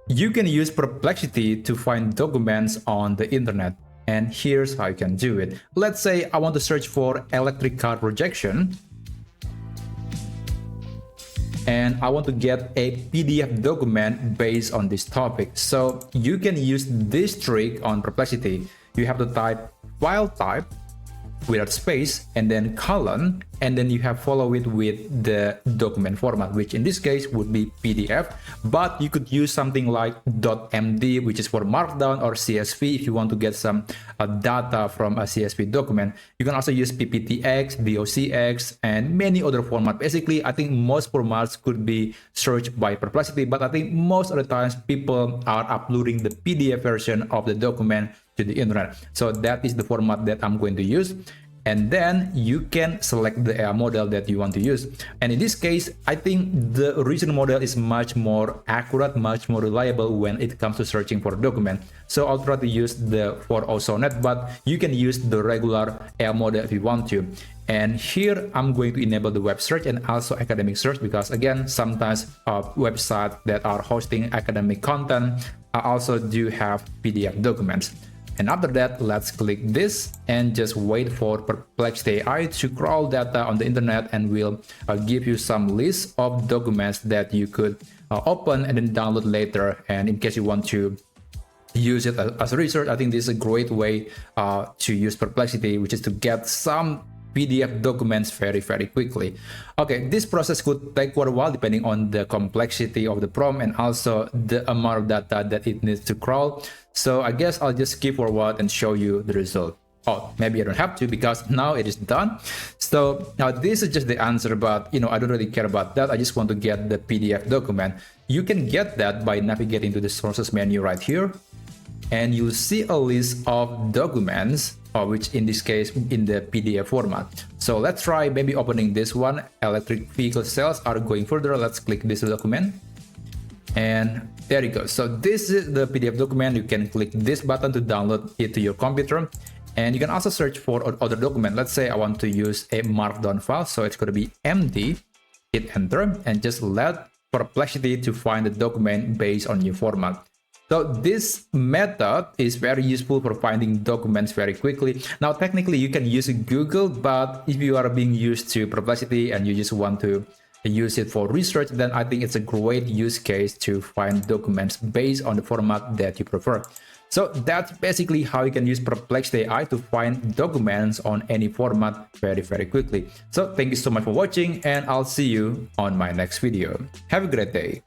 You can use Perplexity to find documents on the internet. And here's how you can do it. Let's say I want to search for electric car projection. And I want to get a PDF document based on this topic. So you can use this trick on Perplexity. You have to type file type without space and then colon, and then you have follow it with the document format, which in this case would be PDF, but you could use something like .md, which is for markdown, or CSV if you want to get some data from a CSV document. You can also use PPTX, docx, and many other formats. Basically, I think most formats could be searched by Perplexity, but I think most of the times people are uploading the PDF version of the document to the internet. So that is the format that I'm going to use. And then you can select the AI model that you want to use. And in this case, I think the original model is much more accurate, much more reliable when it comes to searching for a document. So I'll try to use the 4.0 Sonnet, but you can use the regular AI model if you want to. And here I'm going to enable the web search and also academic search, because again, sometimes websites that are hosting academic content also do have PDF documents. And after that, let's click this and just wait for Perplexity AI to crawl data on the internet, and will give you some list of documents that you could open and then download later. And in case you want to use it as research, I think this is a great way to use Perplexity, which is to get some PDF documents very quickly. Okay, this process could take quite a while depending on the complexity of the prompt and also the amount of data that it needs to crawl. So I guess I'll just skip forward and show you the result. Oh, maybe I don't have to, because now it is done. So now this is just the answer, but I don't really care about that. I just want to get the PDF document. You can get that by navigating to the sources menu right here, and you'll see a list of documents, which in this case in the PDF format. So let's try maybe opening this one. Electric vehicle sales are going further. Let's click this document, and there you go. So this is the PDF document. You can click this button to download it to your computer, and you can also search for other document. Let's say I want to use a markdown file, so it's going to be MD. Hit enter and just let Perplexity to find the document based on your format. So this method is very useful for finding documents very quickly. Now, technically, you can use Google, but if you are being used to Perplexity and you just want to use it for research, then I think it's a great use case to find documents based on the format that you prefer. So that's basically how you can use Perplexity AI to find documents on any format very quickly. So thank you so much for watching, and I'll see you on my next video. Have a great day.